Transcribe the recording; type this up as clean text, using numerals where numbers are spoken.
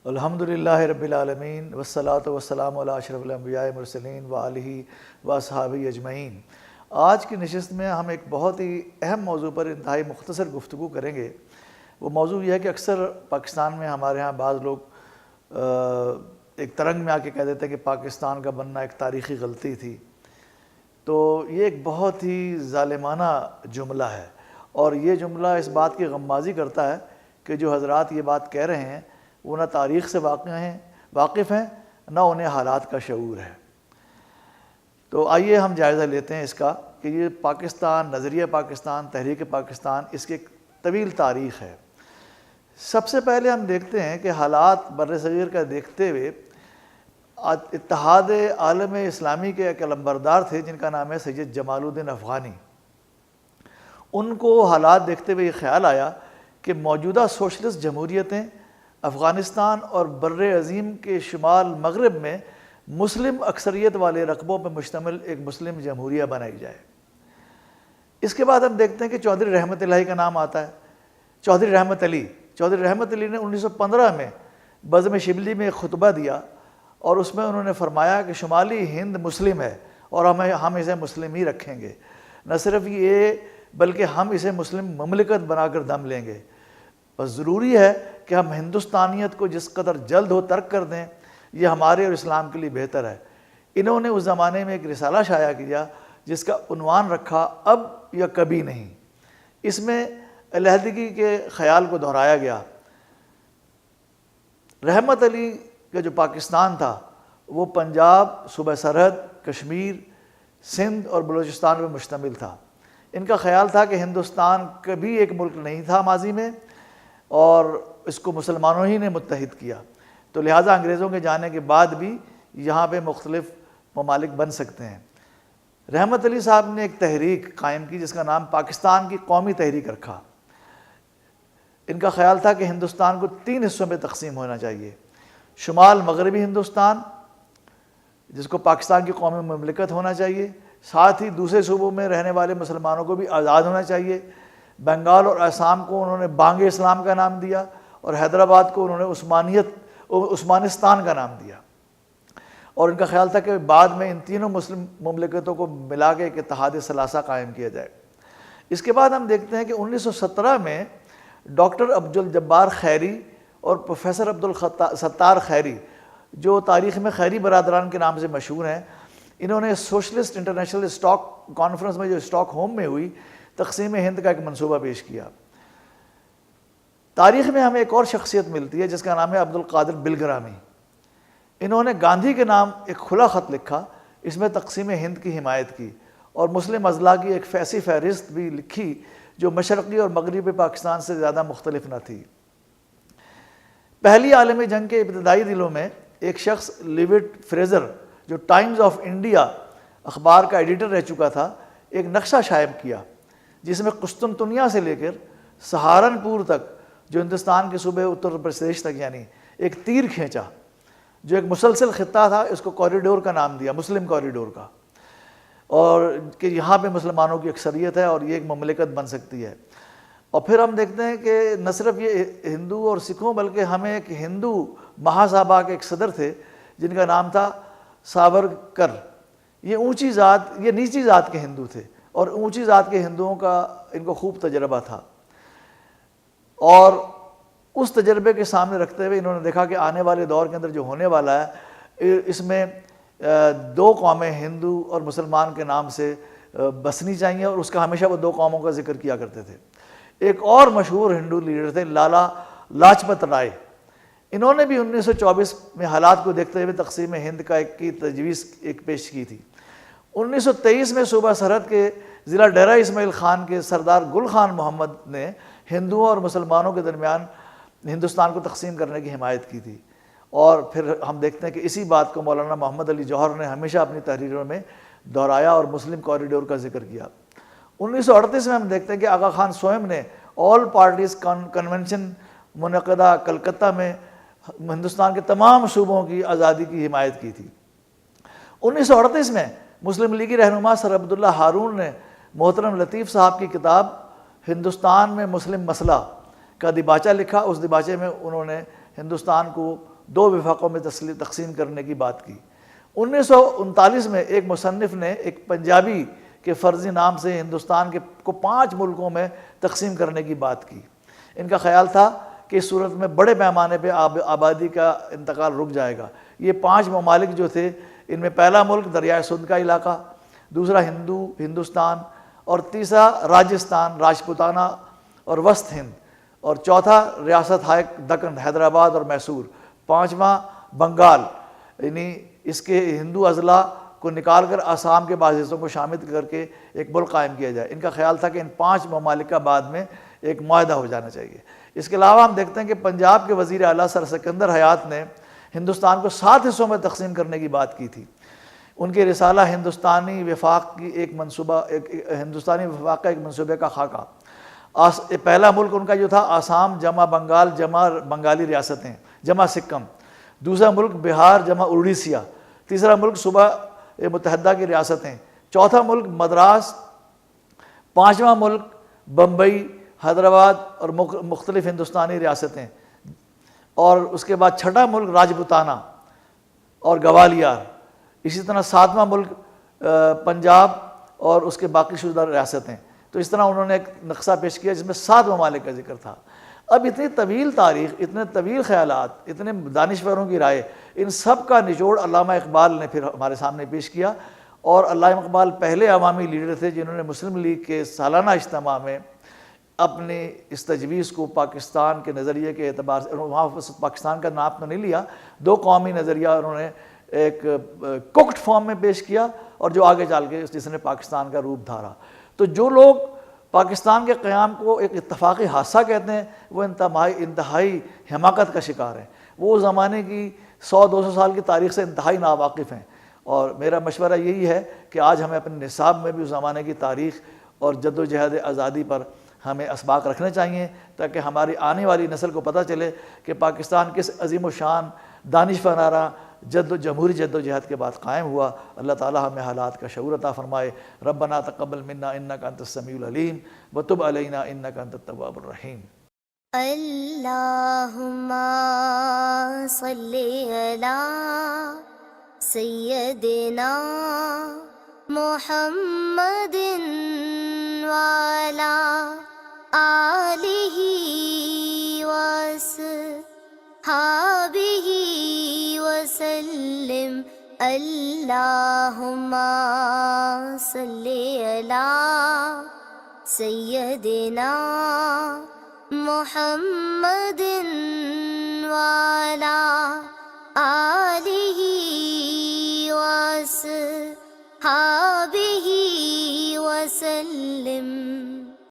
الحمدللہ رب العالمین والصلاة والسلام علی اشرف الانبیاء مرسلین وآلہ واصحابہ اجمعین۔ آج کی نشست میں ہم ایک بہت ہی اہم موضوع پر انتہائی مختصر گفتگو کریں گے۔ وہ موضوع یہ ہے کہ اکثر پاکستان میں ہمارے ہاں بعض لوگ ایک ترنگ میں آ کے کہہ دیتے ہیں کہ پاکستان کا بننا ایک تاریخی غلطی تھی۔ تو یہ ایک بہت ہی ظالمانہ جملہ ہے، اور یہ جملہ اس بات کی غمازی کرتا ہے کہ جو حضرات یہ بات کہہ رہے ہیں وہ نہ تاریخ سے واقف ہیں، نہ انہیں حالات کا شعور ہے۔ تو آئیے ہم جائزہ لیتے ہیں اس کا کہ یہ پاکستان، نظریہ پاکستان، تحریک پاکستان، اس کی ایک طویل تاریخ ہے۔ سب سے پہلے ہم دیکھتے ہیں کہ حالات بر صغیر کا دیکھتے ہوئے اتحاد عالم اسلامی کے ایک علمبردار تھے جن کا نام ہے سید جمال الدین افغانی۔ ان کو حالات دیکھتے ہوئے یہ خیال آیا کہ موجودہ سوشلسٹ جمہوریتیں افغانستان اور بر عظیم کے شمال مغرب میں مسلم اکثریت والے رقبوں پر مشتمل ایک مسلم جمہوریہ بنائی جائے۔ اس کے بعد ہم دیکھتے ہیں کہ چودھری رحمت الہی کا نام آتا ہے۔ چودھری رحمت علی نے 1915 میں بزم شبلی میں ایک خطبہ دیا، اور اس میں انہوں نے فرمایا کہ شمالی ہند مسلم ہے اور ہم اسے مسلم ہی رکھیں گے۔ نہ صرف یہ بلکہ ہم اسے مسلم مملکت بنا کر دم لیں گے۔ بس ضروری ہے کہ ہم ہندوستانیت کو جس قدر جلد ہو ترک کر دیں، یہ ہمارے اور اسلام کے لیے بہتر ہے۔ انہوں نے اس زمانے میں ایک رسالہ شائع کیا جس کا عنوان رکھا اب یا کبھی نہیں۔ اس میں علیحدگی کے خیال کو دہرایا گیا۔ رحمت علی کا جو پاکستان تھا وہ پنجاب، صوبہ سرحد، کشمیر، سندھ اور بلوچستان پر مشتمل تھا۔ ان کا خیال تھا کہ ہندوستان کبھی ایک ملک نہیں تھا ماضی میں، اور اس کو مسلمانوں ہی نے متحد کیا، تو لہٰذا انگریزوں کے جانے کے بعد بھی یہاں پہ مختلف ممالک بن سکتے ہیں۔ رحمت علی صاحب نے ایک تحریک قائم کی جس کا نام پاکستان کی قومی تحریک رکھا۔ ان کا خیال تھا کہ ہندوستان کو 3 حصوں میں تقسیم ہونا چاہیے: شمال مغربی ہندوستان جس کو پاکستان کی قومی مملکت ہونا چاہیے، ساتھ ہی دوسرے صوبوں میں رہنے والے مسلمانوں کو بھی آزاد ہونا چاہیے۔ بنگال اور آسام کو انہوں نے بانگ اسلام کا نام دیا، اور حیدرآباد کو انہوں نے عثمانستان کا نام دیا۔ اور ان کا خیال تھا کہ بعد میں ان تینوں مسلم مملکتوں کو ملا کے ایک اتحاد ثلاثہ قائم کیا جائے۔ اس کے بعد ہم دیکھتے ہیں کہ 1917 میں ڈاکٹر عبدالجبار خیری اور پروفیسر عبدالستار خیری، جو تاریخ میں خیری برادران کے نام سے مشہور ہیں، انہوں نے سوشلسٹ انٹرنیشنل اسٹاک کانفرنس میں جو اسٹاک ہوم میں ہوئی تقسیم ہند کا ایک منصوبہ پیش کیا۔ تاریخ میں ہمیں ایک اور شخصیت ملتی ہے جس کا نام ہے عبدالقادر بلگرامی۔ انہوں نے گاندھی کے نام ایک کھلا خط لکھا، اس میں تقسیم ہند کی حمایت کی، اور مسلم اضلاع کی ایک فیسی فہرست بھی لکھی جو مشرقی اور مغربی پاکستان سے زیادہ مختلف نہ تھی۔ پہلی عالمی جنگ کے ابتدائی دنوں میں ایک شخص لیوٹ فریزر، جو ٹائمز آف انڈیا اخبار کا ایڈیٹر رہ چکا تھا، ایک نقشہ شائع کیا جس میں قسطنطنیہ سے لے کر سہارنپور تک، جو ہندوستان کے صوبے اتر پردیش تک، یعنی ایک تیر کھینچا جو ایک مسلسل خطہ تھا۔ اس کو کوریڈور کا نام دیا، مسلم کوریڈور کا، اور کہ یہاں پہ مسلمانوں کی اکثریت ہے اور یہ ایک مملکت بن سکتی ہے۔ اور پھر ہم دیکھتے ہیں کہ نہ صرف یہ ہندو اور سکھوں بلکہ ہمیں ایک ہندو مہاسبھا کے ایک صدر تھے جن کا نام تھا ساورکر۔ یہ اونچی ذات، یہ نیچی ذات کے ہندو تھے، اور اونچی ذات کے ہندوؤں کا ان کو خوب تجربہ تھا، اور اس تجربے کے سامنے رکھتے ہوئے انہوں نے دیکھا کہ آنے والے دور کے اندر جو ہونے والا ہے اس میں 2 قومیں ہندو اور مسلمان کے نام سے بسنی چاہیے، اور اس کا ہمیشہ وہ 2 قوموں کا ذکر کیا کرتے تھے۔ ایک اور مشہور ہندو لیڈر تھے لالا لاجپت رائے۔ انہوں نے بھی 1924 میں حالات کو دیکھتے ہوئے تقسیم ہند کا کی تجویز پیش کی تھی۔ 1923 میں صوبہ سرحد کے ضلع ڈیرہ اسماعیل خان کے سردار گل خان محمد نے ہندوؤں اور مسلمانوں کے درمیان ہندوستان کو تقسیم کرنے کی حمایت کی تھی، اور پھر ہم دیکھتے ہیں کہ اسی بات کو مولانا محمد علی جوہر نے ہمیشہ اپنی تحریروں میں دہرایا اور مسلم کوریڈور کا ذکر کیا۔ 1938 میں ہم دیکھتے ہیں کہ آغا خان سوئم نے آل پارٹیز کنونشن منعقدہ کلکتہ میں ہندوستان کے تمام صوبوں کی آزادی کی حمایت کی تھی۔ 1938 میں مسلم لیگی رہنما سر عبداللہ ہارون نے محترم لطیف صاحب کی کتاب ہندوستان میں مسلم مسئلہ کا دیباچہ لکھا۔ اس دیباچے میں انہوں نے ہندوستان کو 2 وفاقوں میں تقسیم کرنے کی بات کی۔ 1939 میں ایک مصنف نے ایک پنجابی کے فرضی نام سے ہندوستان کو 5 ملکوں میں تقسیم کرنے کی بات کی۔ ان کا خیال تھا کہ اس صورت میں بڑے پیمانے پہ آبادی کا انتقال رک جائے گا۔ یہ 5 ممالک جو تھے، ان میں پہلا ملک دریائے سندھ کا علاقہ، دوسرا ہندوستان، اور تیسرا راجستان، راجپوتانہ اور وسط ہند، اور چوتھا ریاست ہائے دکن، حیدرآباد اور میسور، 5واں بنگال، یعنی اس کے ہندو اضلاع کو نکال کر آسام کے بعض حصوں کو شامل کر کے ایک ملک قائم کیا جائے۔ ان کا خیال تھا کہ ان 5 ممالک کا بعد میں ایک معاہدہ ہو جانا چاہیے۔ اس کے علاوہ ہم دیکھتے ہیں کہ پنجاب کے وزیر اعلیٰ سر سکندر حیات نے ہندوستان کو 7 حصوں میں تقسیم کرنے کی بات کی تھی۔ ان کے رسالہ ہندوستانی وفاق کا ایک منصوبے کا خاکہ، پہلا ملک ان کا جو تھا آسام جمع بنگال جمع بنگالی ریاستیں جمع سکم، دوسرا ملک بہار جمع اڑیسہ، تیسرا ملک صوبہ متحدہ کی ریاستیں، چوتھا ملک مدراس، 5واں ملک بمبئی، حیدرآباد اور مختلف ہندوستانی ریاستیں، اور اس کے بعد 6واں ملک راجپوتانہ اور گوالیار، اسی طرح 7واں ملک پنجاب اور اس کے باقی شدہ ریاستیں۔ تو اس طرح انہوں نے ایک نقشہ پیش کیا جس میں 7 ممالک کا ذکر تھا۔ اب اتنی طویل تاریخ، اتنے طویل خیالات، اتنے دانشوروں کی رائے، ان سب کا نچوڑ علامہ اقبال نے پھر ہمارے سامنے پیش کیا، اور علامہ اقبال پہلے عوامی لیڈر تھے جنہوں نے مسلم لیگ کے سالانہ اجتماع میں اپنی اس تجویز کو پاکستان کے نظریے کے اعتبار سے، وہاں پاکستان کا نام تو نہیں لیا، 2 قومی نظریہ انہوں نے ایک کوکٹ فارم میں پیش کیا، اور جو آگے چل کے جس نے پاکستان کا روپ دھارا۔ تو جو لوگ پاکستان کے قیام کو ایک اتفاقی حادثہ کہتے ہیں، وہ انتہائی حماقت کا شکار ہیں۔ وہ زمانے کی 100-200 سال کی تاریخ سے انتہائی ناواقف ہیں، اور میرا مشورہ یہی ہے کہ آج ہمیں اپنے نصاب میں بھی اس زمانے کی تاریخ اور جد و جہد آزادی پر ہمیں اسباق رکھنے چاہیے، تاکہ ہماری آنے والی نسل کو پتہ چلے کہ پاکستان کس عظیم و شان دانشورانہ جمہوری جد و جہد کے بعد قائم ہوا۔ اللہ تعالی ہمیں حالات کا شعور عطا فرمائے۔ ربنا تقبل منا انک انت السمیع العلیم وتب علینا انک انت التواب الرحیم۔ اللہم صلی علی سیدنا محمد وعلی آلہ وصحبہ وسلم۔ اللہم صلی علی سیدنا محمد وعلی آلہ وصحبہ وسلم۔